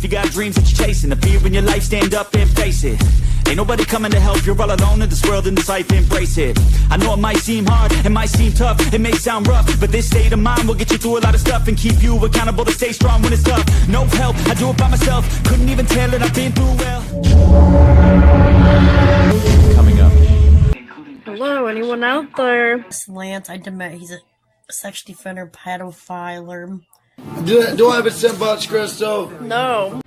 If you got dreams that you're chasing, the fear in your life, stand up and face it. Ain't nobody coming to help, you're all alone in this world, in this life, embrace it. I know it might seem hard, it might seem tough, it may sound rough, but this state of mind will get you through a lot of stuff and keep you accountable to stay strong when it's tough. No help, I do it by myself, couldn't even tell it, I've been through well. Coming up. Hello, anyone out there? This Lance, I admit he's a sex defender, pedophiler. Do I have a Simba, Krystal? No.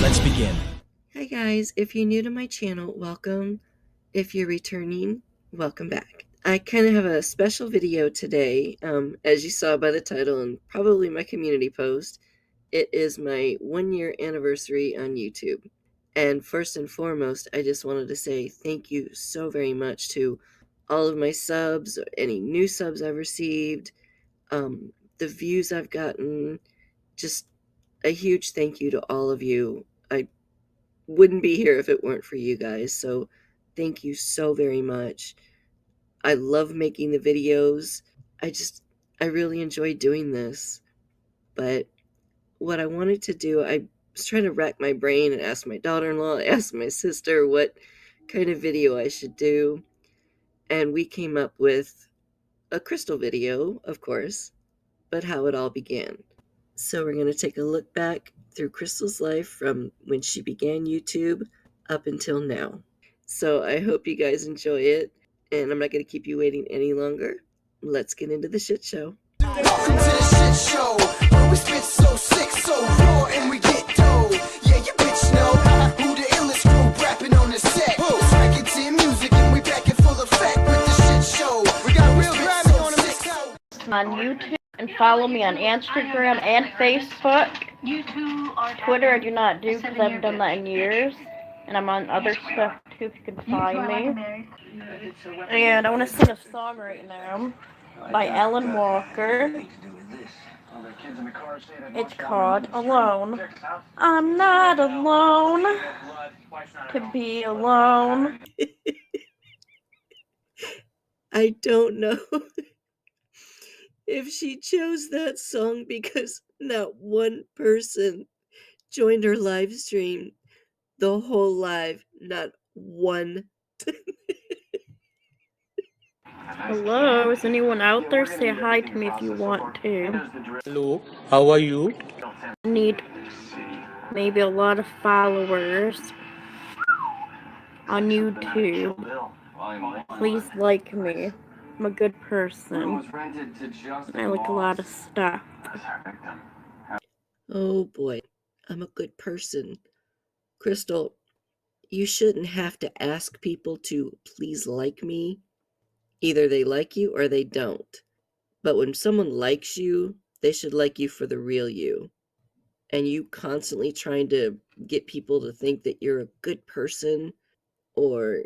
Let's begin. Hi guys, if you're new to my channel, welcome. If you're returning, welcome back. I kind of have a special video today, as you saw by the title and probably my community post. It is my 1-year anniversary on YouTube. And first and foremost, I just wanted to say thank you so very much to all of my subs, any new subs I've received, the views I've gotten, just a huge thank you to all of you. I wouldn't be here if it weren't for you guys, so thank you so very much. I love making the videos. I really enjoy doing this. But what I wanted to do, I was trying to rack my brain and ask my daughter-in-law, ask my sister what kind of video I should do. And we came up with a Krystal video, of course, but how it all began. So we're going to take a look back through Krystal's life from when she began YouTube up until now. So I hope you guys enjoy it, and I'm not going to keep you waiting any longer. Let's get into the shit show. Welcome to the shit show, where we spit so sick, so raw, and we get dough. Yeah, you bitch know who the illest crew rapping on the set. Back into music, and we back in full effect with the shit show. We got real rapping on the mix out. On YouTube, and follow me on Instagram and Facebook. Twitter I do not do because I haven't done that in years. And I'm on other stuff too if you can find me. And I want to sing a song right now by Ellen Walker. It's called Alone. I'm not alone to be alone. I don't know if she chose that song because not one person joined her live stream the whole live. Not one. Hello, is anyone out there? Say hi to me if you want to. Hello, how are you? I need maybe a lot of followers on YouTube. Please like me. I'm a good person. I like a lot of stuff. Oh boy, I'm a good person. Krystal, you shouldn't have to ask people to please like me. Either they like you or they don't. But when someone likes you, they should like you for the real you. And you constantly trying to get people to think that you're a good person, or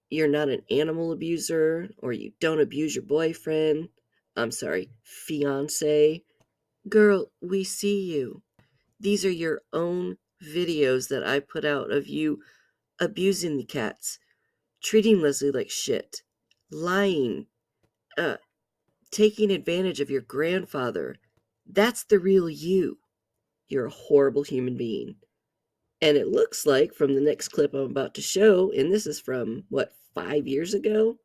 you're not an animal abuser, or you don't abuse your boyfriend. I'm sorry, fiance. Girl, we see you. These are your own videos that I put out of you abusing the cats, treating Leslie like shit, lying, taking advantage of your grandfather. That's the real you. You're a horrible human being. And it looks like from the next clip I'm about to show, and this is from, 5 years ago?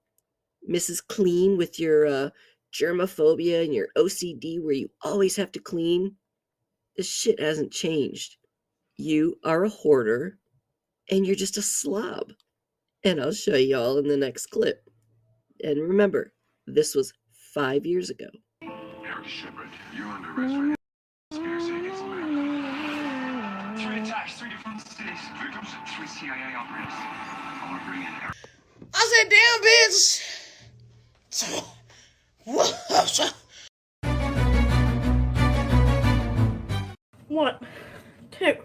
Mrs. Clean with your germophobia and your OCD where you always have to clean. This shit hasn't changed. You are a hoarder, and you're just a slob. And I'll show you all in the next clip. And remember, this was 5 years ago. Eric Shepard, you're under arrest for conspiracy against America. 3 attacks, 3 different cities. Victims, 3 CIA operatives. I want to bring in Eric. I said, damn, bitch. One, two,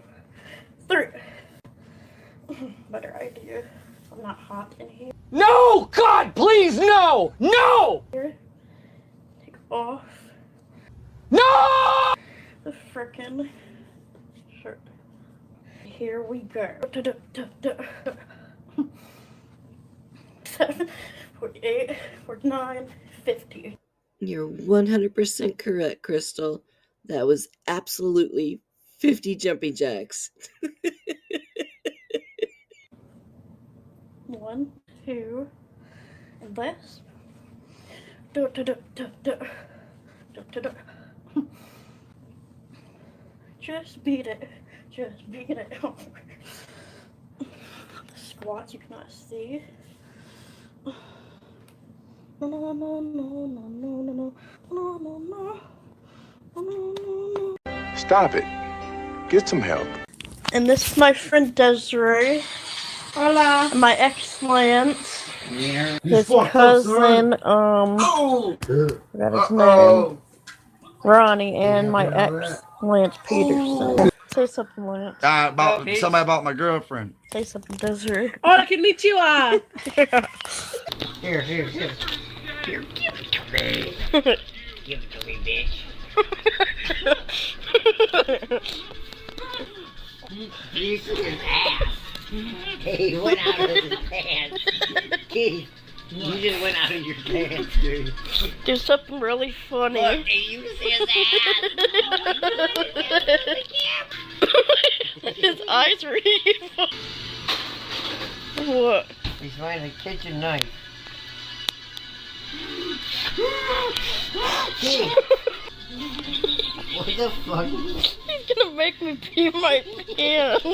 three. Better idea. I'm not hot in here. No! God, please, no! No! Here. Take off No! the frickin' shirt. Here we go. 7, 48, 49, 50. You're 100% correct, Krystal. That was absolutely 50 jumping jacks. 1, 2, and this. Do, do, do, do, do. Do, do, do. Just beat it. Just beat it. The squats you cannot see. No, no, no, no, no, no, no, no, no, no. Stop it. Get some help. And this is my friend Desiree. Hola. And my ex Lance. His cousin, I forgot his name. Ronnie, and my ex Lance Peterson. Say something, Lance. Somebody about my girlfriend. Say something, Desiree. Hola, konnichiwa. Here. Here, give it to me. Give it to me, bitch. This is ass. He went out of his pants. Keith, you just went out of your pants, dude. Do something really funny. Look, you see his ass. His eyes are evil. What? He's finding a kitchen knife. Keith. What the fuck? He's gonna make me pee my pants.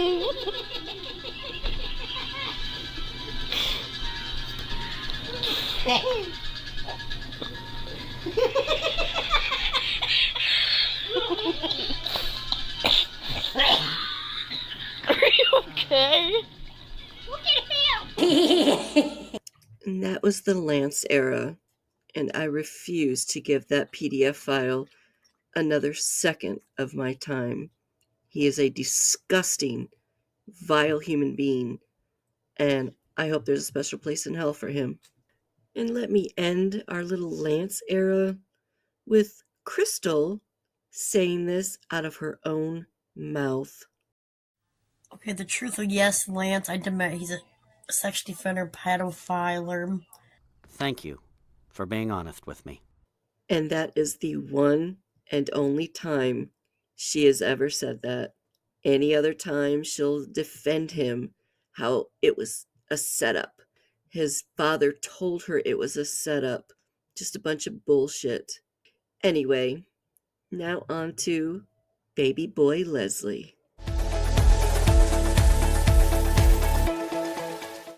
Are you okay? And that was the Lance era, and I refuse to give that PDF file another second of my time. He is a disgusting, vile human being, and I hope there's a special place in hell for him. And let me end our little Lance era with Krystal saying this out of her own mouth. Okay, the truth of yes, Lance, I admit he's a sex defender, pedophiler. Thank you for being honest with me. And that is the one and only time she has ever said that. Any other time, she'll defend him, how it was a setup. His father told her it was a setup. Just a bunch of bullshit. Anyway, now on to baby boy Leslie.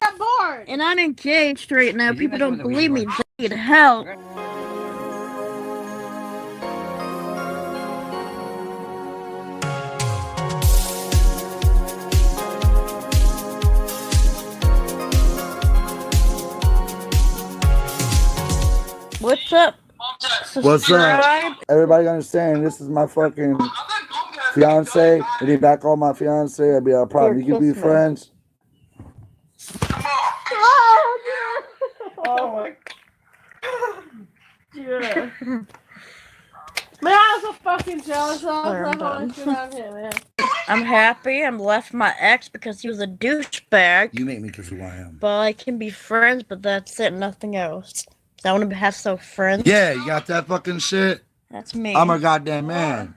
I'm bored. And I'm engaged right now. People don't believe me. They need help. What's up? What's up? Everybody understand this is my fucking fiance. If he back on my fiance, it'd be a problem. You can be friends. Oh my god. Yeah. Man, I was so fucking jealous. I was like, on him, man. I'm happy. I'm left my ex because he was a douchebag. You make me because who I am. But I can be friends, but that's it. Nothing else. So I want to have some friends. Yeah, you got that fucking shit? That's me. I'm a goddamn man.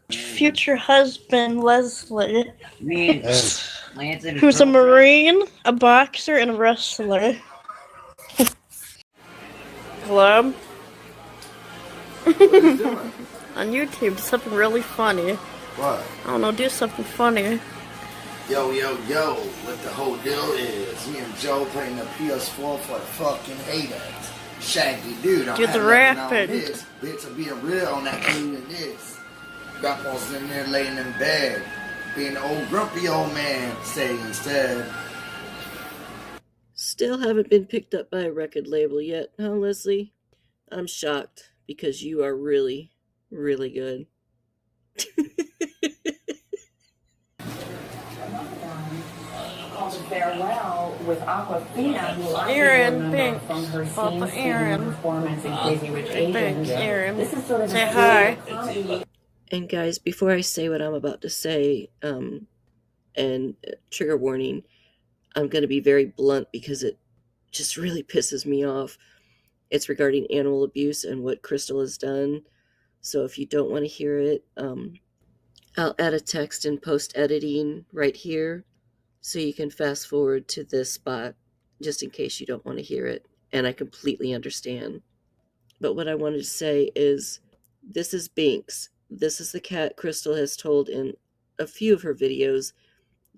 Future husband, Leslie. Me and Lance in Who's a Marine, a boxer, and a wrestler. Hello? On YouTube, something really funny. What? I don't know, do something funny. Yo, what the whole deal is, me and Joe playing the PS4 for the fucking haters. Shaggy dude, I'm Do the rapping. this. Bitch, I'm being real on that thing and this. Rappers in there laying in bed, being the old grumpy old man, say instead. Still haven't been picked up by a record label yet, huh, Leslie? I'm shocked because you are really, really good. Farewell with Aquafina, who Aaron, remember from her Papa Aaron. performance in Crazy Rich Asians. Thanks, Aaron. This is sort of Say hi. And guys, before I say what I'm about to say, and trigger warning, I'm going to be very blunt because it just really pisses me off. It's regarding animal abuse and what Krystal has done. So if you don't want to hear it, I'll add a text in post-editing right here, so you can fast forward to this spot, just in case you don't want to hear it, and I completely understand. But what I wanted to say is, this is Binks. This is the cat Krystal has told in a few of her videos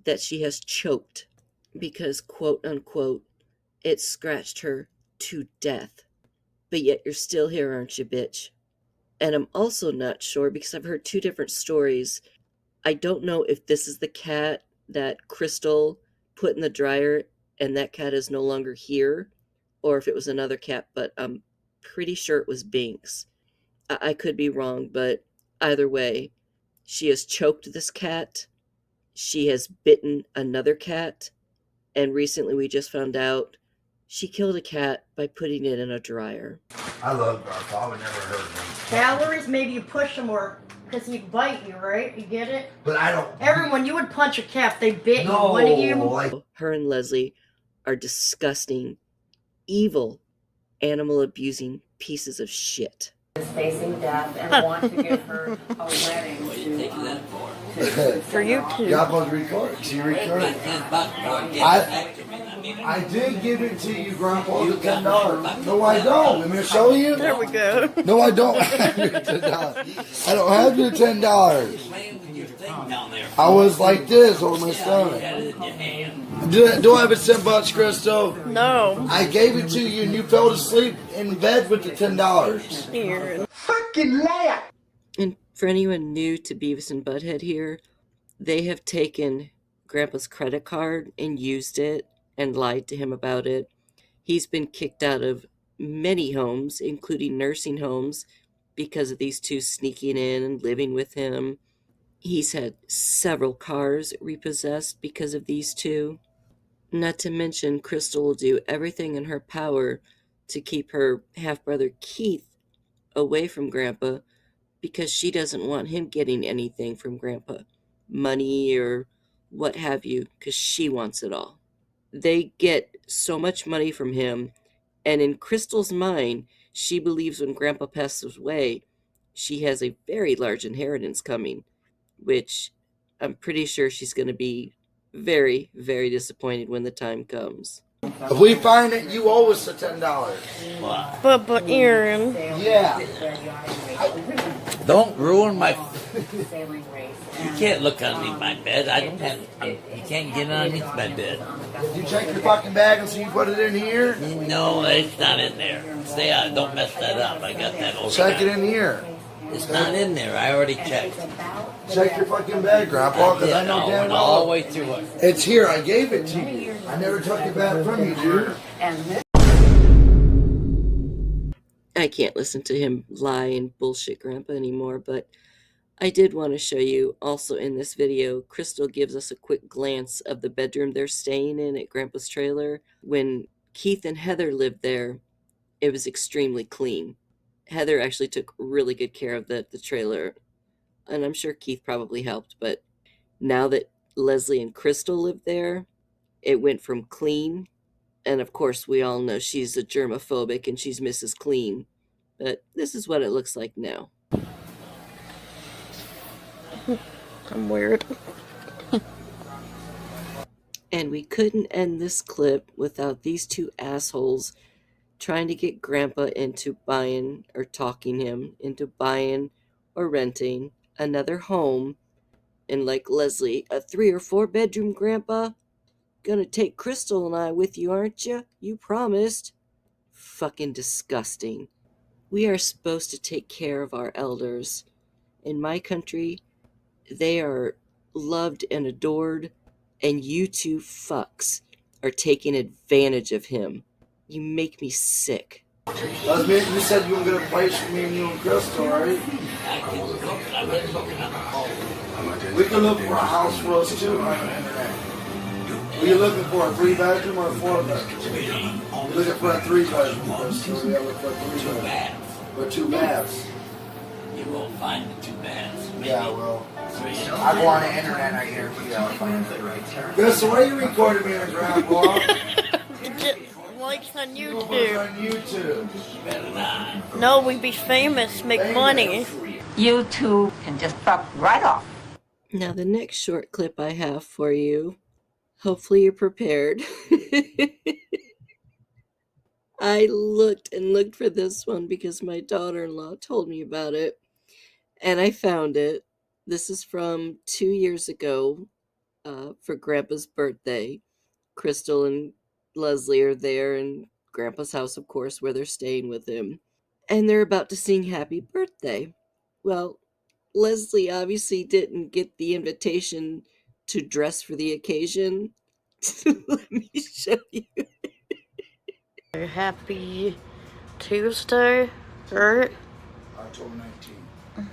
that she has choked because, quote unquote, it scratched her to death. But yet you're still here, aren't you, bitch? And I'm also not sure, because I've heard two different stories. I don't know if this is the cat that Krystal put in the dryer and that cat is no longer here, or if it was another cat, but I'm pretty sure it was Binks. I could be wrong, but either way, she has choked this cat, she has bitten another cat, and recently we just found out she killed a cat by putting it in a dryer. I love Garfield. I would never hurt him. Calories, maybe you push them more, because he'd bite you, right? You get it? But I don't. Everyone, you would punch a cat if they bit you, No, wouldn't you? like Her and Leslie are disgusting, evil, animal-abusing pieces of shit. Is facing death and want to give her a wedding For you two. you're supposed to record. She recorded. I did give it to you, Grandpa. The $10. No, I don't. Let me show you. There we go. No, I don't have your $10. I don't have your $10. I was like this on my stomach. Do I have a $10, Krystal? No. I gave it to you and you fell asleep in bed with the $10. Here. Fucking liar! And for anyone new to Beavis and Butthead here, they have taken Grandpa's credit card and used it and lied to him about it. He's been kicked out of many homes, including nursing homes, because of these two sneaking in and living with him. He's had several cars repossessed because of these two. Not to mention, Krystal will do everything in her power to keep her half-brother Keith away from Grandpa because she doesn't want him getting anything from Grandpa, money or what have you, because she wants it all. They get so much money from him, and in Krystal's mind, she believes when Grandpa passes away, she has a very large inheritance coming, which I'm pretty sure she's going to be very, very disappointed when the time comes. If we find it, you owe us the $10. But Aaron. Yeah. Don't ruin my... You can't look underneath my bed. You can't get underneath my bed. You check your fucking bag and see you put it in here? No, it's not in there. Stay out. Don't mess that up. I got that over. Check it in here. It's not in there. I already checked. Check your fucking bag, Grandpa, because I know damn well. All the way through it. It's here. I gave it to you. I never took it back from you, dude. I can't listen to him lie and bullshit Grandpa anymore, but I did want to show you also in this video, Krystal gives us a quick glance of the bedroom they're staying in at Grandpa's trailer. When Keith and Heather lived there, it was extremely clean. Heather actually took really good care of the trailer, and I'm sure Keith probably helped, but now that Leslie and Krystal live there, it went from clean, and of course we all know she's a germophobic and she's Mrs. Clean, but this is what it looks like now. I'm weird. And we couldn't end this clip without these two assholes trying to get Grandpa into buying or talking him into buying or renting another home. And like Leslie, a 3 or 4 bedroom, Grandpa? Gonna take Krystal and I with you, aren't you? You promised. Fucking disgusting. We are supposed to take care of our elders. In my country, they are loved and adored, and you two fucks are taking advantage of him. You make me sick. You said you were going to place for me and you and Krystal, right? We can look for a house for us too on the internet. Are you looking for a 3-bedroom or a 4-bedroom? You're looking for a 3-bedroom, Krystal. We have look for a 3-bedroom. Or 2 baths. You won't find the 2 baths. Yeah, well. I go on the internet, I guarantee you I'll find it. Krystal, why are you recording me in the ground, Bob? Likes on YouTube. YouTube. On YouTube. No, we'd be famous, make money. You two can just fuck right off. Now, the next short clip I have for you, hopefully you're prepared. I looked and looked for this one because my daughter-in-law told me about it, and I found it. This is from 2 years ago for Grandpa's birthday. Krystal and Leslie are there in Grandpa's house, of course, where they're staying with him, and they're about to sing Happy Birthday. Well, Leslie obviously didn't get the invitation to dress for the occasion. Let me show you. Happy Tuesday, right? October 19th.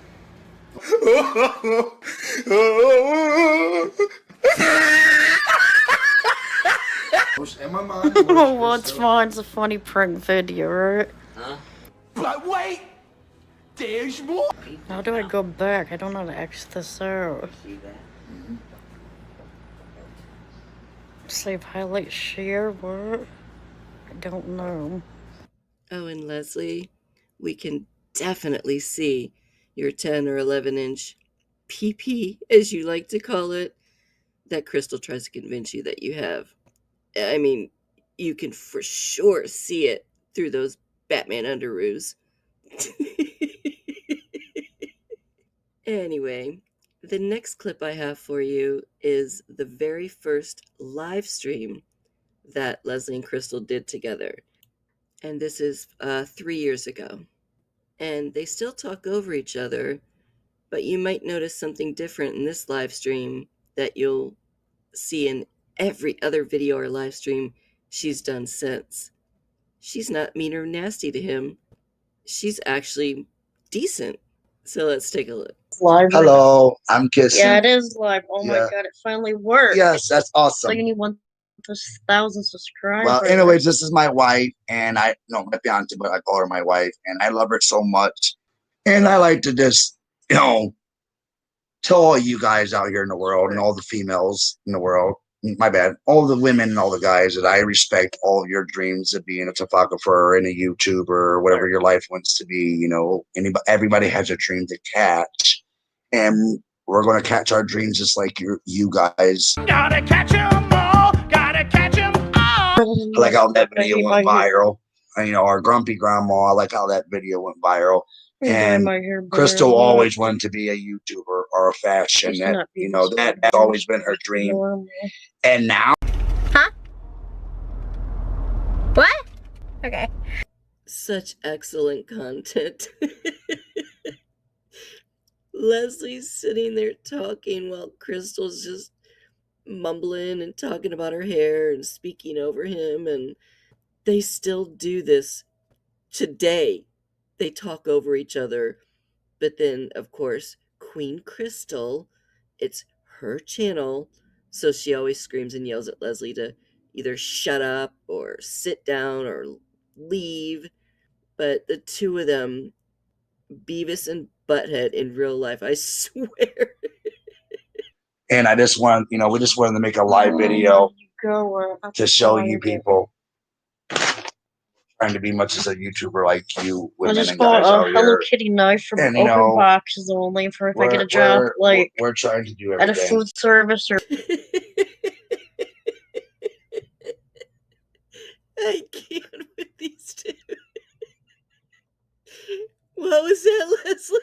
In my mind, Well, it's fine. It's a funny prank video, right? Huh? But wait! There's more! How do I go back? I don't know how to exit this out. See that? Save, highlight, share, what? I don't know. Oh, and Leslie, we can definitely see your 10 or 11-inch PP, as you like to call it, that Krystal tries to convince you that you have. I mean, you can for sure see it through those Batman underoos. Anyway, the next clip I have for you is the very first live stream that Leslie and Krystal did together. And this is 3 years ago. And they still talk over each other, but you might notice something different in this live stream that you'll see in every other video or live stream she's done since. She's not mean or nasty to him. She's actually decent. So let's take a look. Live. Hello, I'm kissing. Yeah, it is live. Oh my god, it finally worked. Yes, that's awesome. So you need 1,000 subscribers. Well, anyways, this is my wife, and my fiance, but I call her my wife, and I love her so much. And I like to just, tell all you guys out here in the world and all the females in the world, my bad, all the women and all the guys that I respect all of your dreams of being a photographer and a YouTuber or whatever your life wants to be. Everybody has a dream to catch, and we're going to catch our dreams just like you guys. Gotta catch 'em all! Gotta catch 'em all! I like how that video went viral. Our grumpy grandma, I like how that video went viral. And Krystal always wanted to be a YouTuber or a fashion. That's always been her dream. And now, Huh? What? Okay. Such excellent content. Leslie's sitting there talking while Krystal's just mumbling and talking about her hair and speaking over him, and they still do this today. They talk over each other, but then, of course, Queen Krystal, it's her channel, so she always screams and yells at Leslie to either shut up or sit down or leave. But the two of them, Beavis and Butthead in real life, I swear. and I just want, we just wanted to make a live video to show you people trying to be much as a YouTuber like you women I just and guys bought out a Hello here. Kitty knife from And, open boxes only for if I get a job, we're trying to do at everything. a food service or. I can't with these two. What was that, Leslie?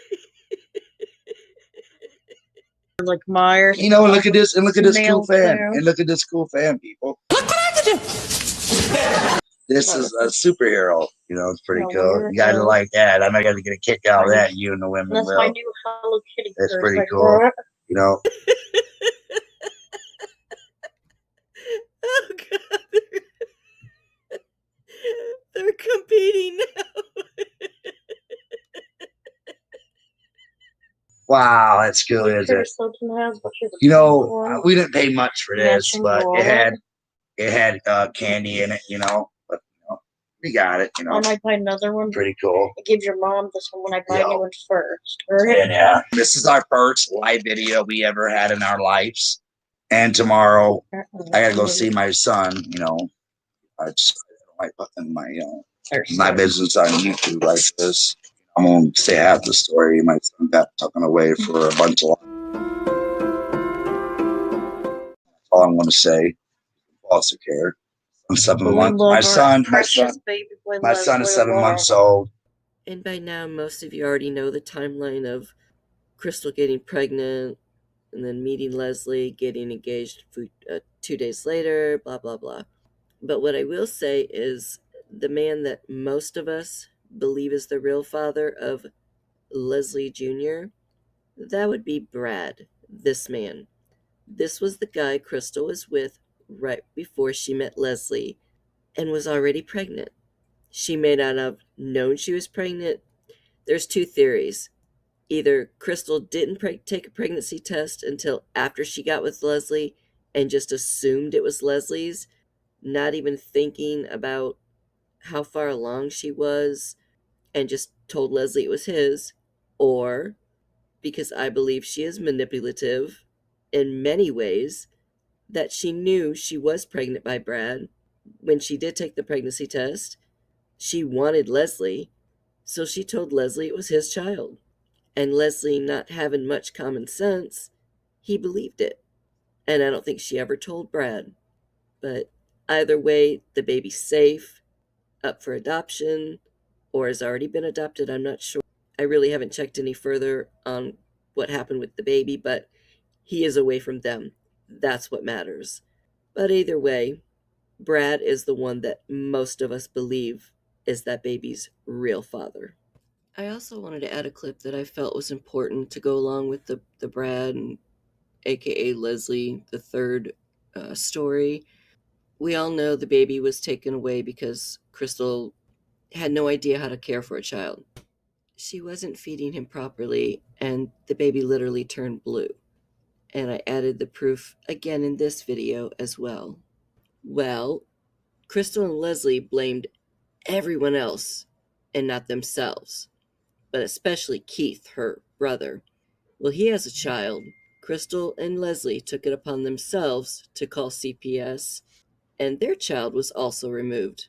Like Myers. Look at this, and look at this cool Nails fan, there. and look at this cool fan, people. Look what I can do. This is a superhero. It's pretty cool. You guys are like that. I'm not gonna get a kick out of that. You and the women That's will. my new Hello Kitty. That's purse. pretty Like, cool. what? Oh God, they're competing now. Wow, that's cool, isn't it? We didn't pay much for this, but it had candy in it, but we got it, I might buy another one. Pretty cool. I give your mom this one when I buy new one first. Right? And yeah, this is our first live video we ever had in our lives. And tomorrow I gotta go see my son, I don't like putting my business on YouTube like this. I'm going to say half the story. My son got taken away for a bunch of lies. That's all I'm going to say. Foster care. I'm 7 months. My son is 7 months old. And by now, most of you already know the timeline of Krystal getting pregnant and then meeting Leslie, getting engaged 2 days later, blah, blah, blah. But what I will say is the man that most of us believe is the real father of Leslie Jr., that would be Brad, this man. This was the guy Krystal was with right before she met Leslie and was already pregnant. She may not have known she was pregnant. There's two theories. Either Krystal didn't take a pregnancy test until after she got with Leslie and just assumed it was Leslie's, not even thinking about how far along she was, and just told Leslie it was his, or because I believe she is manipulative in many ways, that she knew she was pregnant by Brad when she did take the pregnancy test. She wanted Leslie, so she told Leslie it was his child. And Leslie, not having much common sense, he believed it. And I don't think she ever told Brad. But either way, the baby's safe, up for adoption, or has already been adopted. I'm not sure. I really haven't checked any further on what happened with the baby, but he is away from them. That's what matters. But either way, Brad is the one that most of us believe is that baby's real father. I also wanted to add a clip that I felt was important to go along with the Brad and aka Leslie the third story. We all know the baby was taken away because Krystal had no idea how to care for a child. She wasn't feeding him properly, and the baby literally turned blue. And I added the proof again in this video as well. Well, Krystal and Leslie blamed everyone else and not themselves, but especially Keith, her brother. Well, he has a child. Krystal and Leslie took it upon themselves to call CPS, and their child was also removed.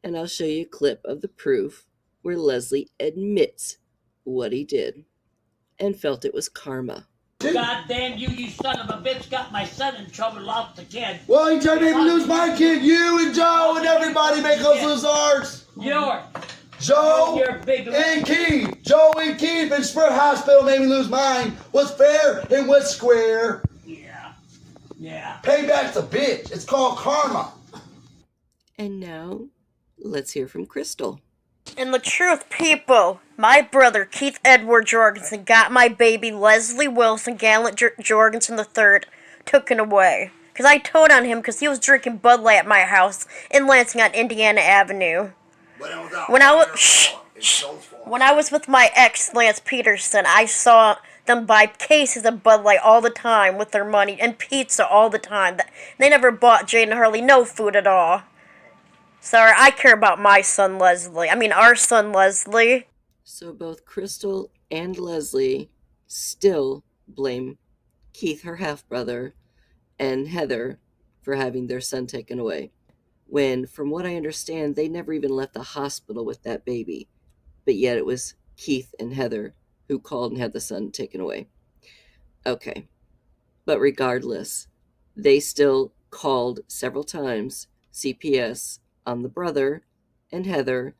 And I'll show you a clip of the proof where Leslie admits what he did and felt it was karma. God damn you, you son of a bitch, got my son in trouble, lost the kid. Well, you tried to make me lose my kid. You and Joe and everybody make us lose ours. Joe and Keith. Joe and Keith in Spur Hospital made me lose mine. What's fair and what's square? Yeah. Payback's a bitch. It's called karma. And now, let's hear from Krystal. And the truth, people, my brother Keith Edward Jorgensen got my baby Leslie Wilson Gallant Jorgensen III taken away. Because I told on him because he was drinking Bud Light at my house in Lansing on Indiana Avenue. When I was with my ex, Lance Peterson, I saw them buy cases of Bud Light all the time with their money and pizza all the time. They never bought Jade and Harley no food at all. Sorry, I care about my son Leslie. I mean, our son Leslie. So both Krystal and Leslie still blame Keith, her half-brother, and Heather for having their son taken away. When, from what I understand, they never even left the hospital with that baby. But yet it was Keith and Heather who called and had the son taken away. Okay. But regardless, they still called several times CPS on the brother and Heather,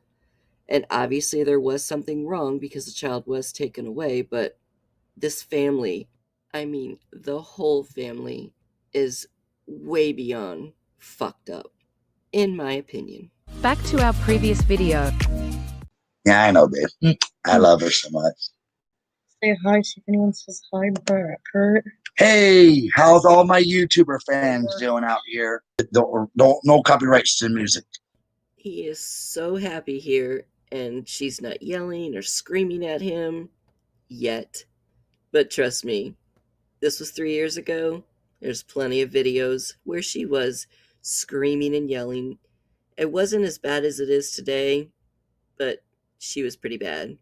and obviously there was something wrong because the child was taken away, but this family, I mean, the whole family is way beyond fucked up, in my opinion. Back to our previous video. Yeah, I know, babe. I love her so much. Say hi, see if anyone says hi back, Kurt. Hey, how's all my YouTuber fans doing out here? Don't no copyrights to music. He is so happy here, and she's not yelling or screaming at him yet. But trust me, this was 3 years ago. There's plenty of videos where she was screaming and yelling. It wasn't as bad as it is today, but she was pretty bad.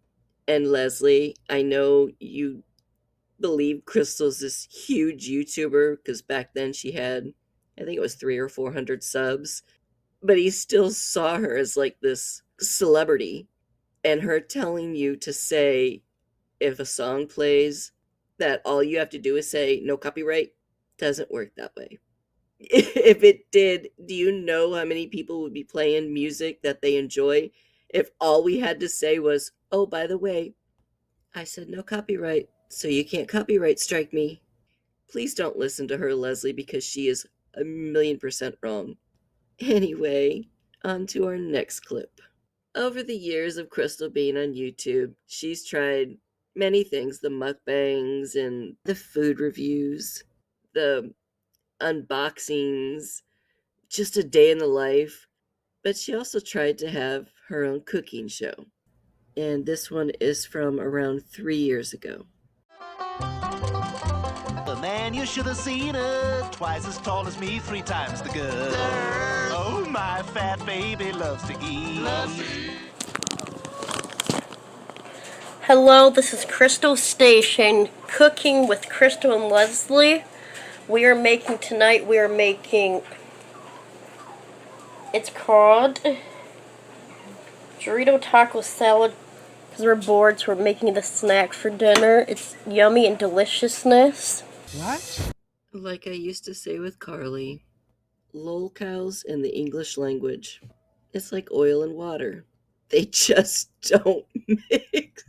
And Leslie, I know you believe Krystal's this huge YouTuber, because back then she had, I think it was 300 or 400 subs, but he still saw her as like this celebrity. and her telling you to say, if a song plays, that all you have to do is say no copyright, doesn't work that way. If it did, do you know how many people would be playing music that they enjoy if all we had to say was, oh, by the way, I said no copyright, so you can't copyright strike me. Please don't listen to her, Leslie, because she is 1,000,000% wrong. Anyway, on to our next clip. Over the years of Krystal being on YouTube, she's tried many things, the mukbangs and the food reviews, the unboxings, just a day in the life. But she also tried to have her own cooking show. And this one is from around 3 years ago. Man, you should have seen her. Twice as tall as me, 3 times the girl. Oh, my fat baby loves to eat. Hello, this is Krystal Station, cooking with Krystal and Leslie. It's called Dorito Taco Salad, because we're bored, so we're making the snack for dinner. It's yummy and deliciousness. What? Like I used to say with Carly, lol cows in the English language. It's like oil and water. They just don't mix.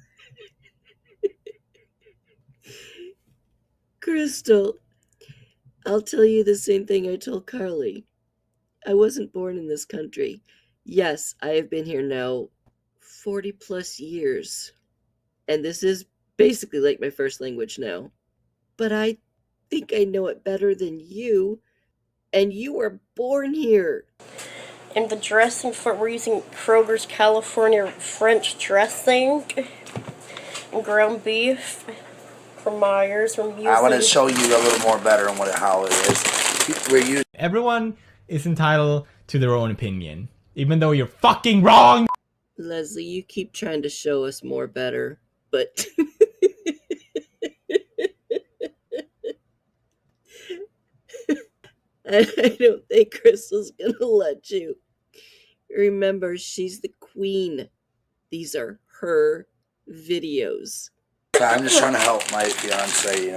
Krystal, I'll tell you the same thing I told Carly. I wasn't born in this country. Yes, I have been here now 40 plus years. And this is basically like my first language now. But I think I know it better than you. And you were born here. And the dressing for we're using Kroger's California French dressing. And ground beef from Myers. I want to show you a little more better on how it is. Everyone is entitled to their own opinion, even though you're fucking wrong. Leslie, you keep trying to show us more better, but I don't think Krystal's gonna let you. Remember, she's the queen. These are her videos. I'm just trying to help my fiance,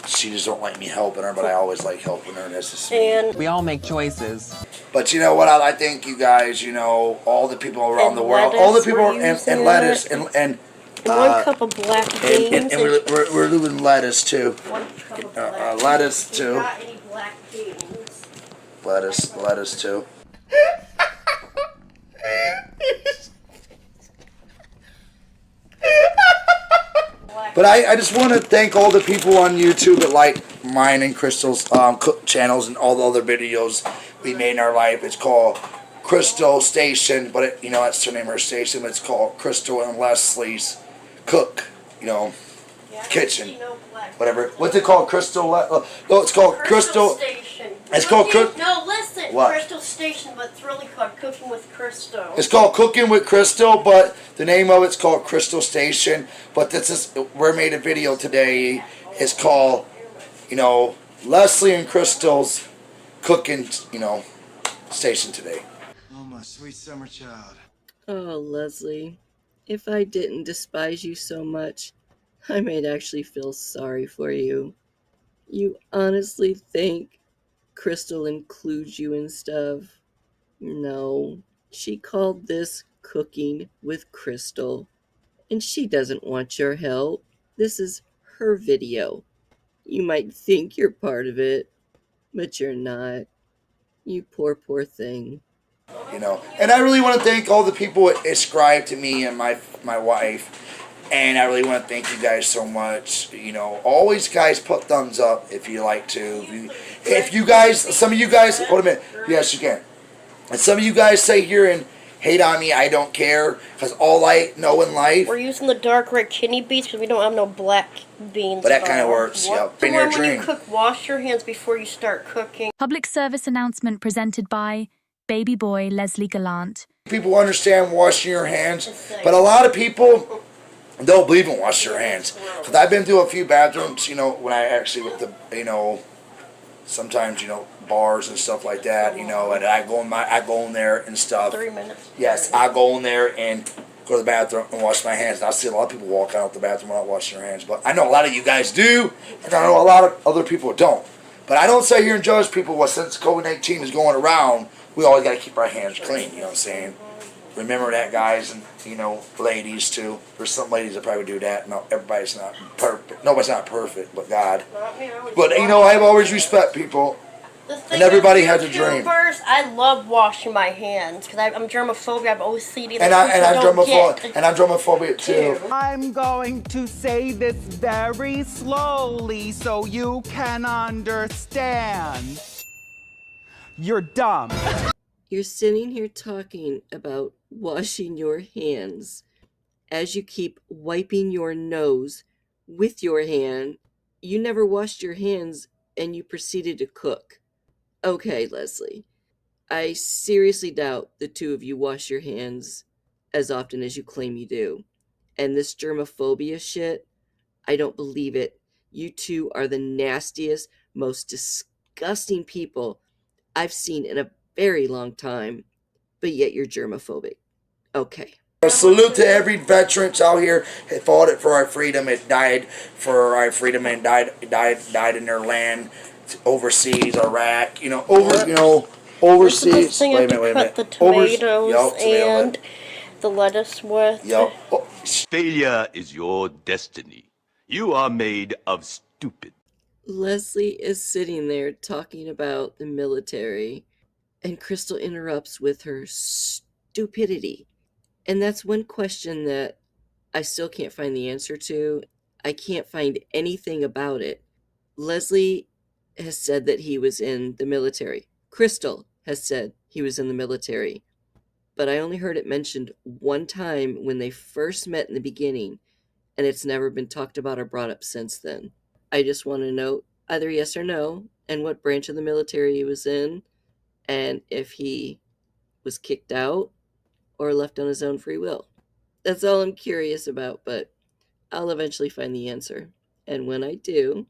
she just don't like me helping her, but I always like helping her. That's just me. We all make choices. But you know what? I thank you guys, all the people around the world, all the people, and lettuce, and 1 cup of black beans. and we're doing lettuce too. 1 cup of black lettuce beans. too. Got any black beans? Lettuce too. But I just want to thank all the people on YouTube that like mine and Krystal's cook channels and all the other videos we made in our life. It's called Krystal Station, but that's the name of our station. But it's called Krystal and Leslie's Cook, Kitchen, whatever. What's it called? Krystal? No, it's called Krystal. Station. It's called No, listen. What? Krystal Station, but it's really called Cooking with Krystal. It's called Cooking with Krystal, but the name of it's called Krystal Station. But we made a video today. It's called, Leslie and Krystal's Cooking, Station today. Oh, my sweet summer child. Oh, Leslie, if I didn't despise you so much, I might actually feel sorry for you. You honestly think Krystal includes you in stuff? No, she called this Cooking with Krystal, and she doesn't want your help. This is her video. You might think you're part of it, but you're not. You poor thing. And I really want to thank all the people that ascribe to me and my wife. And I really want to thank you guys so much. Always, guys, put thumbs up if you like to. If you guys, some of you guys, hold a minute. Yes, you can. And some of you guys say here and hate on me. I don't care, because all I know in life. We're using the dark red kidney beans because we don't have no black beans. But that kind of works. Yep. In your When dream. you cook, wash your hands before you start cooking. Public service announcement presented by baby boy Leslie Gallant. People understand washing your hands, but a lot of people don't believe in wash your hands. Because I've been to a few bathrooms, when I actually with the, sometimes, bars and stuff like that, you know, and I go in there and stuff. 3 minutes. Yes, I go in there and go to the bathroom and wash my hands. And I see a lot of people walk out the bathroom without washing their hands. But I know a lot of you guys do, and I know a lot of other people don't. But I don't sit here and judge people. Well, since COVID-19 is going around, we always got to keep our hands clean, you know what I'm saying? Remember that, guys, and, you know, ladies, too. There's some ladies that probably do that. No, everybody's not perfect. Nobody's not perfect but God. But, you know, I always respect people. And everybody has a dream. I love washing my hands because I'm germophobic. I have OCD. And I'm germophobic too. I'm going to say this very slowly so you can understand. You're dumb. You're sitting here talking about washing your hands as you keep wiping your nose with your hand. You never washed your hands and you proceeded to cook. Okay, Leslie, I seriously doubt the two of you wash your hands as often as you claim you do. And this germophobia shit, I don't believe it. You two are the nastiest, most disgusting people I've seen in a very long time, but yet you're germophobic. Okay. A salute to every veteran out here who fought it for our freedom. It died for our freedom and died in their land. Overseas, Iraq, overseas. Wait a minute. The tomatoes and the lettuce with. Yep. Oh. Failure is your destiny. You are made of stupid. Leslie is sitting there talking about the military, and Krystal interrupts with her stupidity. And that's one question that I still can't find the answer to. I can't find anything about it. Leslie has said that he was in the military. Krystal has said he was in the military. But I only heard it mentioned one time when they first met in the beginning, and it's never been talked about or brought up since then. I just want to know either yes or no, and what branch of the military he was in, and if he was kicked out or left on his own free will. That's all I'm curious about, but I'll eventually find the answer. And when I do,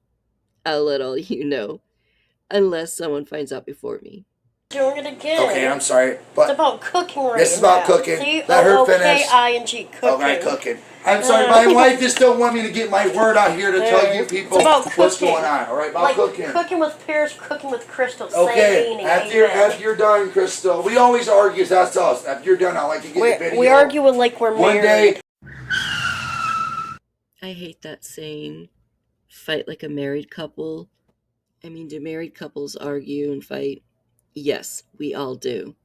I'll let all you know, unless someone finds out before me. Doing it again. Okay, I'm sorry, but it's about cooking right now. This is about cooking. See? Let her finish. K-I-N-G, cooking. Okay, cooking. I'm sorry, my wife just don't want me to get my word out here to tell you people what's going on. All right, about cooking. Cooking with Pierce, cooking with Krystal. Okay, same meaning. after you're done, Krystal. We always argue. That's us. After you're done, I like to get the video. We argue like we're married. One day. I hate that saying. Fight like a married couple. I mean, do married couples argue and fight? Yes, we all do.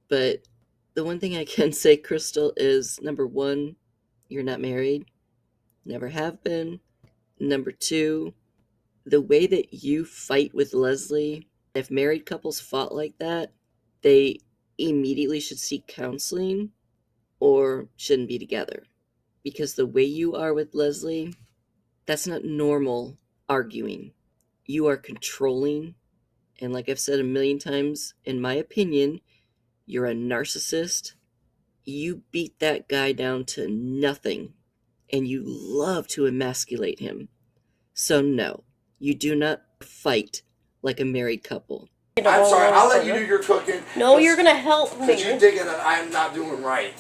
But the one thing I can say, Krystal, is number one, you're not married. Never have been. Number two, the way that you fight with Leslie, if married couples fought like that, they immediately should seek counseling or shouldn't be together. Because the way you are with Leslie, that's not normal arguing. You are controlling. And like I've said a million times, in my opinion, you're a narcissist. You beat that guy down to nothing. And you love to emasculate him. So no, you do not fight like a married couple. I'm sorry, I'll let you do your cooking. No, you're going to help me. Because you're thinking that I'm not doing right.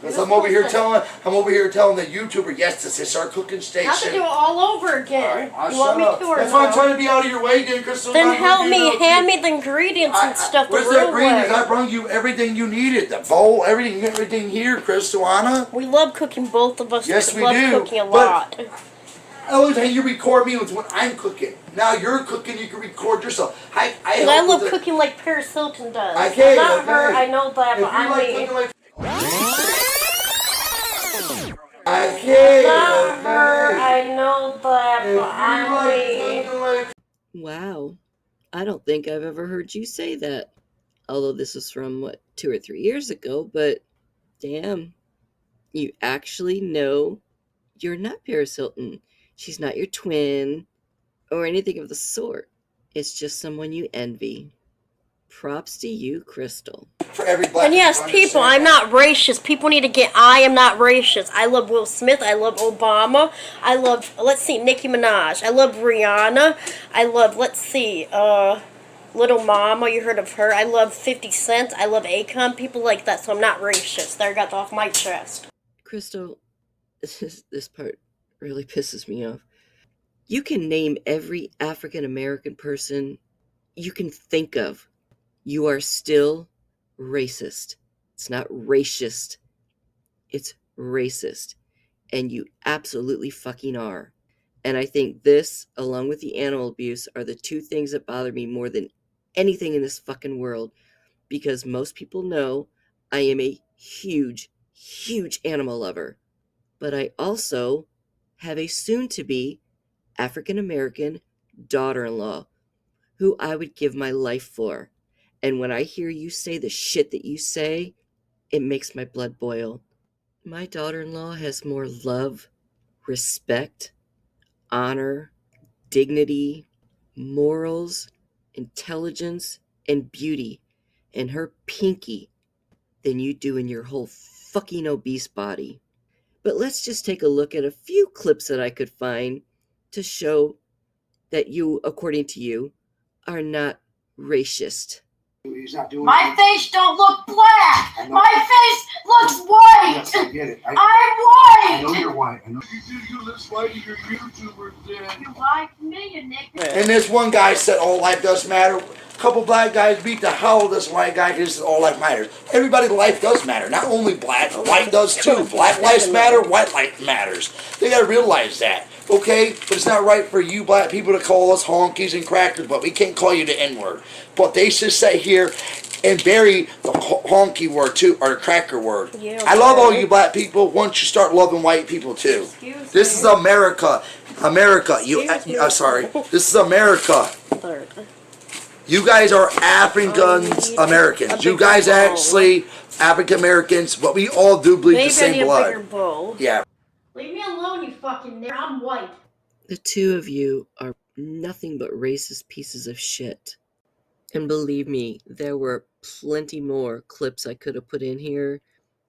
Because I'm over here telling the YouTuber, yes, this is our cooking station. I have to do it all over again. Right, you want me to or That's why I'm trying to be out of your way again, Krystal. Then help me, hand me the ingredients and stuff the Where's the ingredients? I brought you everything you needed. The bowl, everything here, Krystal, Anna. We love cooking, both of us. Yes, we love do. Cooking a lot. The only time you record me was when I'm cooking. Now you're cooking, you can record yourself. I love cooking like Paris Hilton does. Okay, not her, I know that, but I mean. Not her, I know that, but I mean. Wow. I don't think I've ever heard you say that. Although this is from, 2 or 3 years ago, but damn. You actually know you're not Paris Hilton. She's not your twin or anything of the sort. It's just someone you envy. Props to you, Krystal. For every black and yes, people, I'm not racist. People need to get, I am not racist. I love Will Smith. I love Obama. I love, Nicki Minaj. I love Rihanna. I love, Little Mama, you heard of her? I love 50 Cent. I love Akon. People like that, so I'm not racist. There, I got off my chest. Krystal, this part really pisses me off. You can name every African American person you can think of. You are still racist. It's not racist. It's racist. And you absolutely fucking are. And I think this, along with the animal abuse, are the two things that bother me more than anything in this fucking world. Because most people know I am a huge, huge animal lover. But I also have a soon-to-be African-American daughter-in-law who I would give my life for. And when I hear you say the shit that you say, it makes my blood boil. My daughter-in-law has more love, respect, honor, dignity, morals, intelligence, and beauty in her pinky than you do in your whole fucking obese body. But let's just take a look at a few clips that I could find to show that you, according to you, are not racist. My face don't look black. My face looks white. Yes, I get it. I'm white. I know you're white. I know you look white. You're YouTuber. You like me, and Nick. And this one guy said all life does matter. A couple black guys beat the hell of this white guy because all life matters. Everybody's life does matter. Not only black, white does too. Black lives matter, white life matters. They gotta realize that. Okay? But it's not right for you black people to call us honkies and crackers, but we can't call you the N-word. But they should sit here and bury the honky word too, or the cracker word. Yeah, I love all you black people once you start loving white people too. This is America. America. Sorry. This is America. You guys are African Americans. You guys actually African Americans, but we all do bleed the same blood. Yeah. Leave me alone, you fucking nigger. I'm white. The two of you are nothing but racist pieces of shit. And believe me, there were plenty more clips I could have put in here,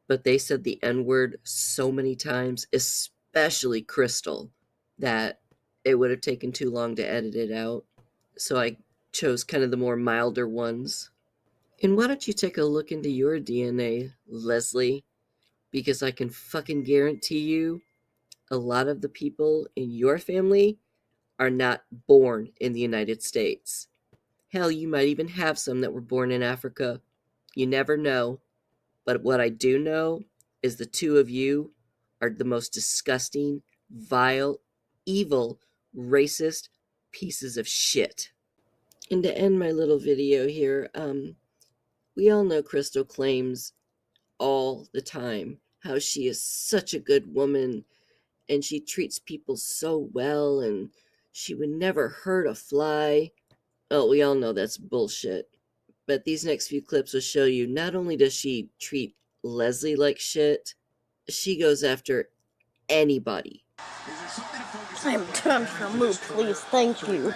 but they said the N-word so many times, especially Krystal, that it would have taken too long to edit it out. So I chose kind of the more milder ones. And why don't you take a look into your DNA, Leslie? Because I can fucking guarantee you, a lot of the people in your family are not born in the United States. Hell, you might even have some that were born in Africa. You never know. But what I do know is the two of you are the most disgusting, vile, evil, racist pieces of shit. And to end my little video here, we all know Krystal claims all the time how she is such a good woman and she treats people so well and she would never hurt a fly. Oh, we all know that's bullshit. But these next few clips will show you not only does she treat Leslie like shit, she goes after anybody. I'm done for a move, please. Thank you.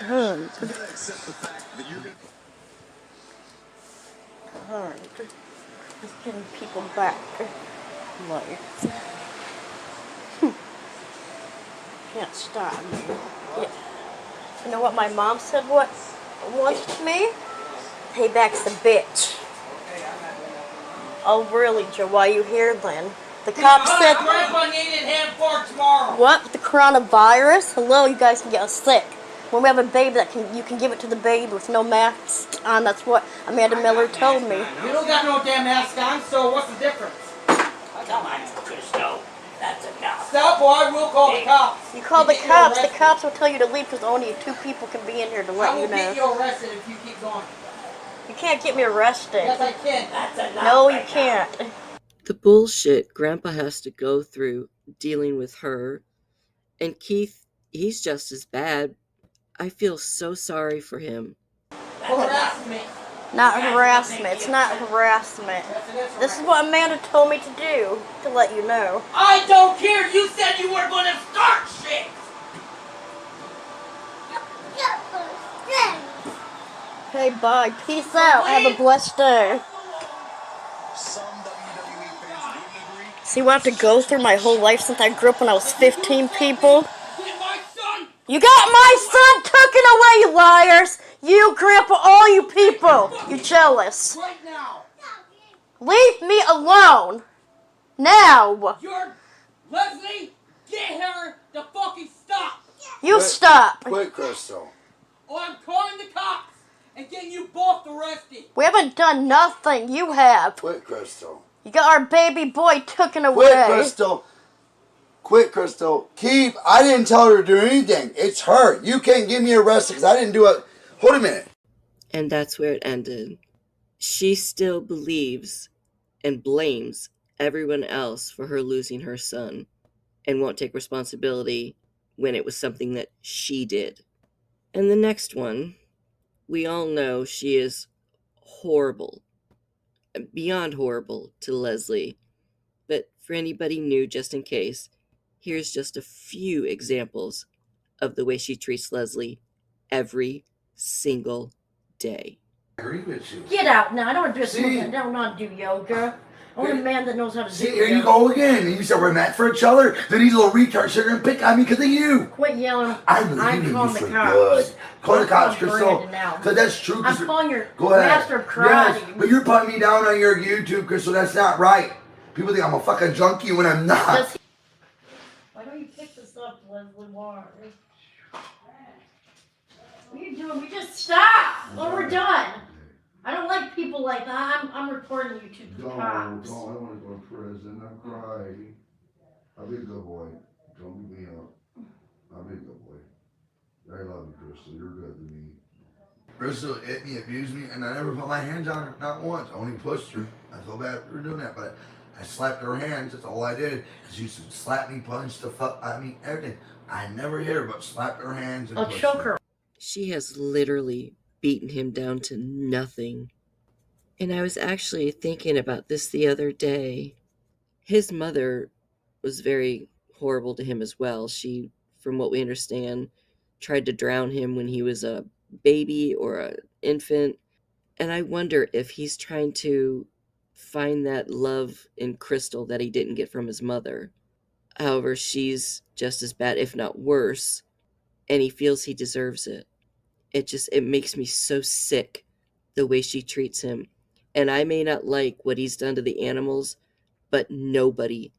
Alright. Just getting people back. Like, can't stop me. Yeah. You know what my mom said once to me? Payback's a bitch. Oh really, Joe? Why you here then? The cops said. Grandpa needed ham for tomorrow. What? The coronavirus? Hello, you guys can get us sick. When we have a baby, you can give it to the baby with no mask on. That's what Amanda Miller told me. You don't got no damn mask on, so what's the difference? Come on, Krystal. That's enough. Stop, boy. We'll call the cops. You call the cops. The cops will tell you to leave because only 2 people can be in here to let I will you know. get you arrested if you keep going. You can't get me arrested. Yes, I can. That's enough. No, you can't. The bullshit Grandpa has to go through dealing with her. And Keith, he's just as bad. I feel so sorry for him. Harassment. Not harassment. It's not harassment. This is what Amanda told me to do, to let you know. I don't care. You said you were going to start shit. Okay, bye. Peace out. Have a blessed day. See what I have to go through my whole life since I grew up when I was 15, people? You got my son taken away, you liars! You, Grandpa, all you people. You're jealous. Right now. Leave me alone. Now. You're Leslie. Get her to fucking stop. You stop. Quit, Krystal. Or I'm calling the cops and getting you both arrested. We haven't done nothing. You have. Quit, Krystal. You got our baby boy taken away. Quit, Krystal. Quit, Krystal. I didn't tell her to do anything. It's her. You can't get me arrested because I didn't do it. Hold a minute. And that's where it ended. She still believes and blames everyone else for her losing her son and won't take responsibility when it was something that she did. And the next one, we all know she is horrible, beyond horrible to Leslie. But for anybody new, just in case, here's just a few examples of the way she treats Leslie every single day. I agree with you. Get out now. I don't want to do this. I don't want to do yoga. I want a man that knows how to do See, yoga. here you go again. You said we're meant for each other. Then these little retards are going to pick on me because of you. Quit yelling. I'm calling the for cops. good. Call the cops, calling Krystal. Brandon now. Because that's true. I'm calling your Go ahead. master of karate. Yes, but you're putting me down on your YouTube, Krystal. That's not right. People think I'm a fucking junkie when I'm not. Why don't you pick this up, Leslie Warren? What are you doing? We just stop. Well, we're done. I don't like people like that. I'm reporting you to the cops. I want to go to prison. I'm crying. I'll be a good boy. Don't beat me up. I'll be a good boy. I love you, Krystal. You're good to me. Krystal hit me, abused me, and I never put my hands on her. Not once. I only pushed her. I feel bad for doing that, but I slapped her hands. That's all I did. She used to slap me, punch the fuck. I mean, everything. I never hit her, but slapped her hands and I'll pushed choke her. She has literally beaten him down to nothing. And I was actually thinking about this the other day. His mother was very horrible to him as well. She, from what we understand, tried to drown him when he was a baby or an infant. And I wonder if he's trying to find that love in Krystal that he didn't get from his mother. However, she's just as bad, if not worse, and he feels he deserves it. It makes me so sick the way she treats him. And I may not like what he's done to the animals, but nobody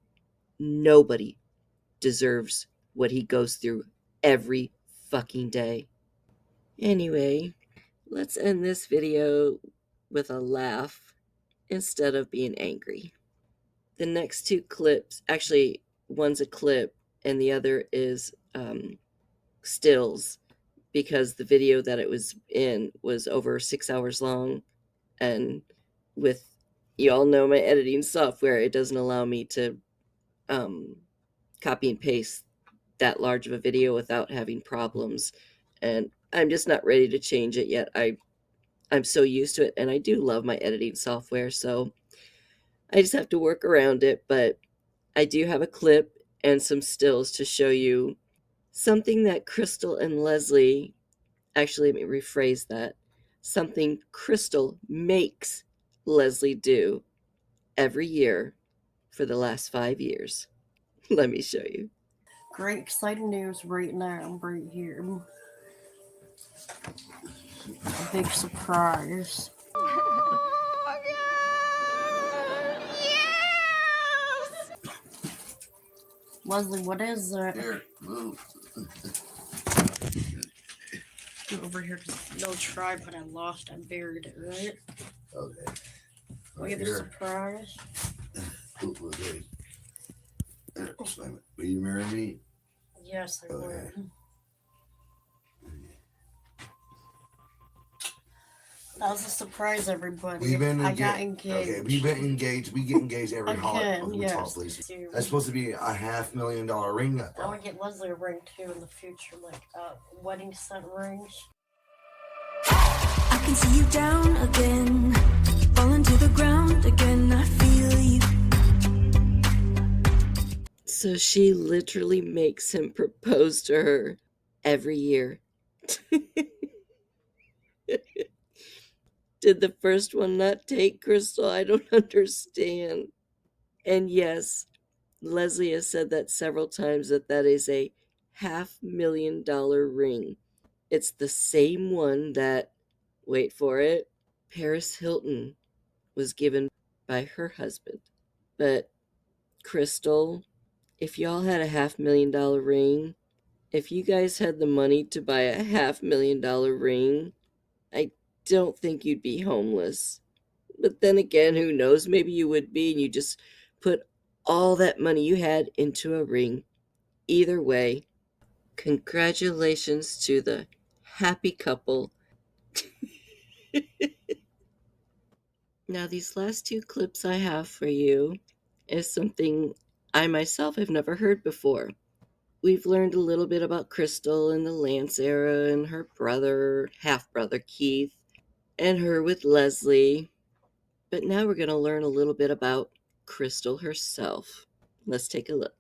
deserves what he goes through every fucking day. Anyway, let's end this video with a laugh instead of being angry. The next two clips, actually, one's a clip and the other is stills, because the video that it was in was over 6 hours long, and with, you all know my editing software, it doesn't allow me to copy and paste that large of a video without having problems, and I'm just not ready to change it yet. I'm so used to it, and I do love my editing software, so I just have to work around it. But I do have a clip and some stills to show you something that Krystal and Leslie, actually, let me rephrase that, something Krystal makes Leslie do every year for the last 5 years. Let me show you. Great exciting news right now, right here. A big surprise. Leslie, what is it? Here, move. Over here, because no tripod, I lost, I buried it, right? Okay. We have a surprise. Okay. Will you marry me? Yes, I will. That was a surprise, everybody. I got engaged. Okay, we've been engaged. We get engaged every holiday. Yes. That's supposed to be a $500,000 ring. I want to get Leslie a ring too in the future, like wedding set rings. I can see you down again, falling to the ground again. I feel you. So she literally makes him propose to her every year. Did the first one not take, Krystal? I don't understand. And yes, Leslie has said that several times, that is a $500,000 ring. It's the same one that, wait for it, Paris Hilton was given by her husband. But, Krystal, if y'all had a $500,000 ring, if you guys had the money to buy a $500,000 ring, I don't think you'd be homeless. But then again, who knows? Maybe you would be, and you just put all that money you had into a ring. Either way, congratulations to the happy couple. Now, these last two clips I have for you is something I myself have never heard before. We've learned a little bit about Krystal in the Lance era and her brother, half-brother Keith, and her with Leslie. But now we're going to learn a little bit about Krystal herself. Let's take a look.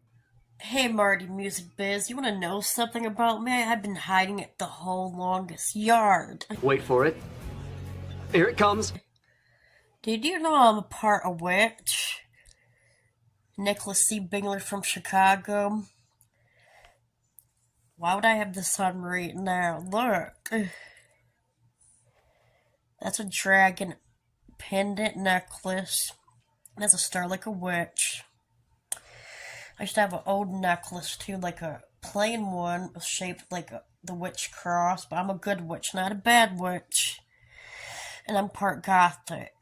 Hey Marty Music Biz, you want to know something about me? I've been hiding it the whole longest yard. Wait for it. Here it comes. Did you know I'm a part a witch? Nicholas C. Bingler from Chicago. Why would I have this on right now? Look. That's a dragon pendant necklace. That's a star like a witch. I used to have an old necklace too, like a plain one shaped like the witch cross, but I'm a good witch, not a bad witch. And I'm part gothic.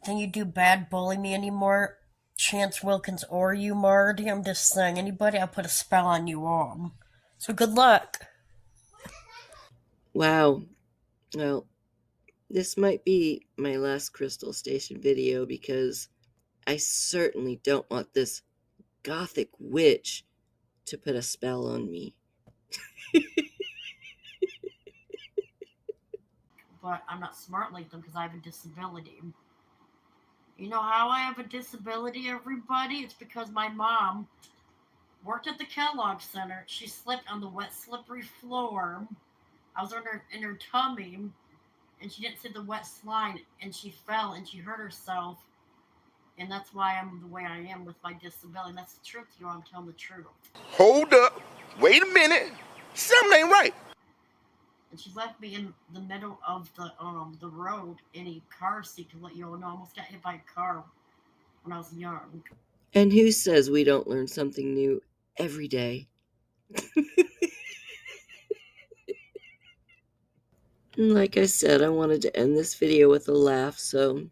Can you do bad bully me anymore? Chance Wilkins or you, Marty? I'm just saying, anybody, I'll put a spell on you all. So good luck. Wow. Well, this might be my last Krystal Station video because I certainly don't want this gothic witch to put a spell on me. But I'm not smart like them because I have a disability. You know how I have a disability, everybody? It's because my mom worked at the Kellogg Center. She slipped on the wet, slippery floor. I was in her tummy, and she didn't see the wet slide, and she fell, and she hurt herself. And that's why I'm the way I am with my disability. And that's the truth, you know, I'm telling the truth. Hold up. Wait a minute. Something ain't right. And she left me in the middle of the road in a car seat to let you all know I almost got hit by a car when I was young. And who says we don't learn something new every day? And like I said, I wanted to end this video with a laugh, so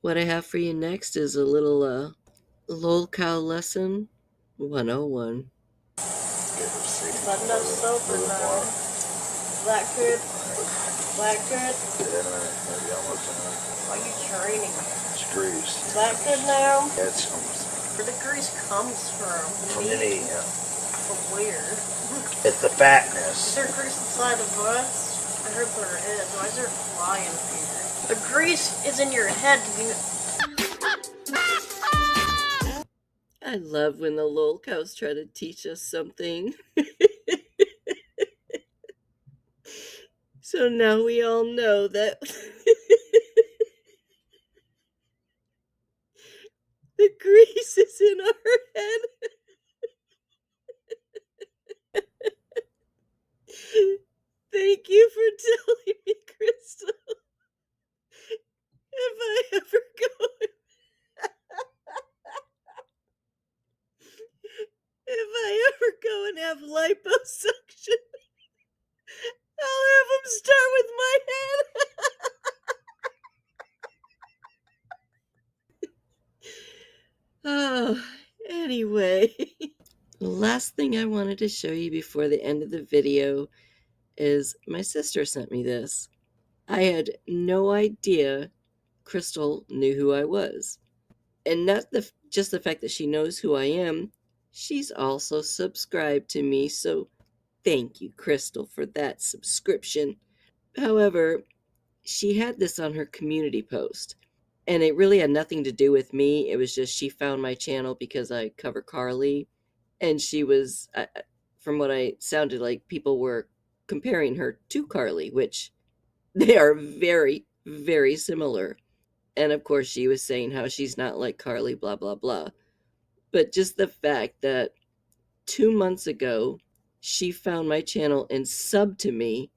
what I have for you next is a little lol cow lesson 101. But no soap or no. Black good. Black good. Maybe almost Why are you training? It's grease. Black good now? It's almost. Where the grease comes from? From the meat, yeah. But where? It's the fatness. Is there grease inside of us? I heard there is. Why is there a fly in here? The grease is in your head. I love when the lol cows try to teach us something. So now we all know that the grease is in our head. Thank you for telling me, Krystal. If I ever go and have liposuction, I'll have them start with my head. Oh, anyway. The last thing I wanted to show you before the end of the video is my sister sent me this. I had no idea Krystal knew who I was. And not just the fact that she knows who I am, she's also subscribed to me, so thank you, Krystal, for that subscription. However, she had this on her community post, and it really had nothing to do with me. It was just she found my channel because I cover Carly, and she was, from what I sounded like, people were comparing her to Carly, which they are very, very similar. And of course, she was saying how she's not like Carly, blah, blah, blah. But just the fact that 2 months ago, she found my channel and subbed to me.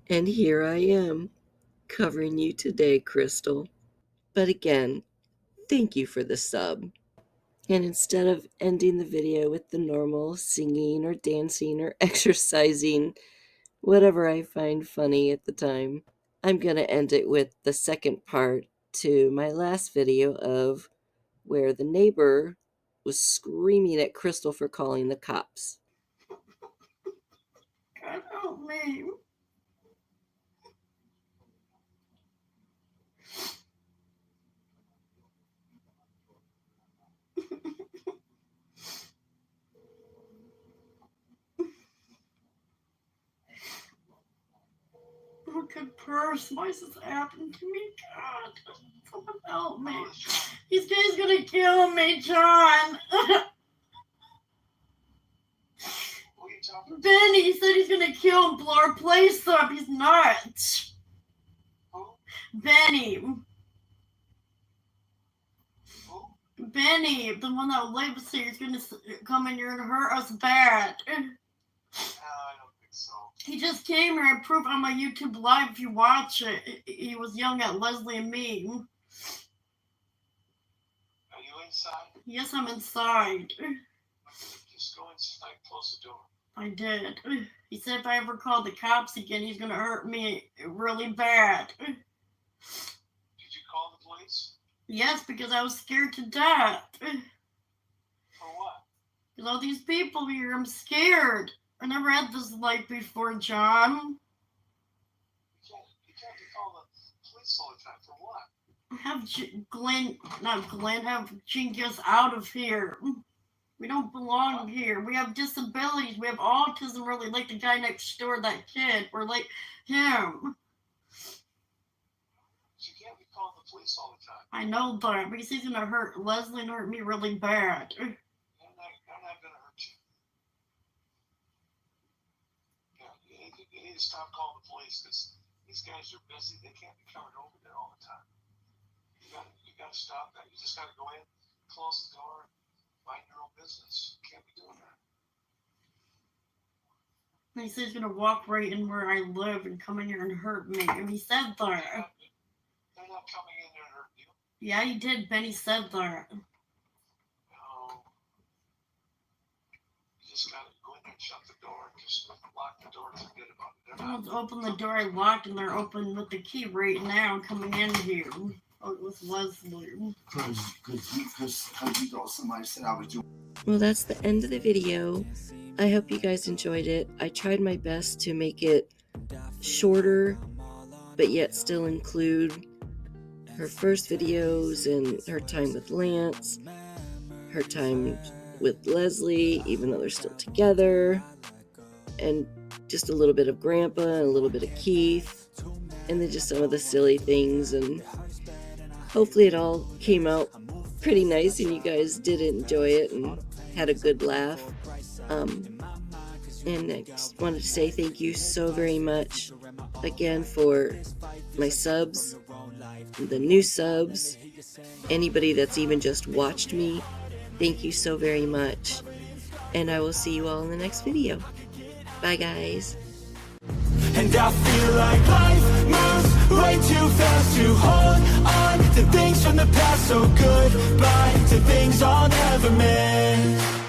And here I am, covering you today, Krystal. But again, thank you for the sub. And instead of ending the video with the normal singing or dancing or exercising, whatever I find funny at the time, I'm going to end it with the second part to my last video of where the neighbor was screaming at Krystal for calling the cops. God help me. I'm a good person. Why is this happening to me? God, someone help me. These guys gonna kill me, John. Benny said he's gonna kill and blow our place up. He's nuts. Benny. Benny, the one that lives here, is gonna come in here and hurt us bad. He just came here and proved on my YouTube live if you watch it. He was yelling at Leslie and me. Are you inside? Yes, I'm inside. Just go inside, close the door. I did. He said if I ever call the cops again, he's gonna hurt me really bad. Did you call the police? Yes, because I was scared to death. For what? Because all these people here, I'm scared. I never had this life before, John. You can't call the police all the time. For what? Have have Gene get us out of here. We don't belong here. We have disabilities. We have autism, really, like the guy next door, that kid. We're like him. You can't be calling the police all the time. I know that, because he's going to hurt Leslie and hurt me really bad. They're not going to hurt you. Yeah, you need to stop calling the police, because these guys are busy. They can't be coming over there all the time. You got to stop that. You just got to go in, close the door, mind your own business. You can't be doing that. And he said he's going to walk right in where I live and come in here and hurt me. And he said that. They're not coming in there and hurting you. Yeah, he did. Benny said that. No. You just got to go in there and shut the door. Just lock the door and forget about it. Someone's opened the door I locked, and they're open with the key right now coming in here. Oh, it was Leslie. Because you know, somebody said I was doing. Well, that's the end of the video. I hope you guys enjoyed it. I tried my best to make it shorter, but yet still include her first videos and her time with Lance, her time with Leslie, even though they're still together, and just a little bit of Grandpa and a little bit of Keith, and then just some of the silly things, and hopefully it all came out pretty nice and you guys did enjoy it and had a good laugh. And I just wanted to say thank you so very much again for my subs, the new subs, anybody that's even just watched me. Thank you so very much. And I will see you all in the next video. Bye, guys. And I feel like life moves way too fast to hold on to things from the past. So goodbye to things I'll never miss.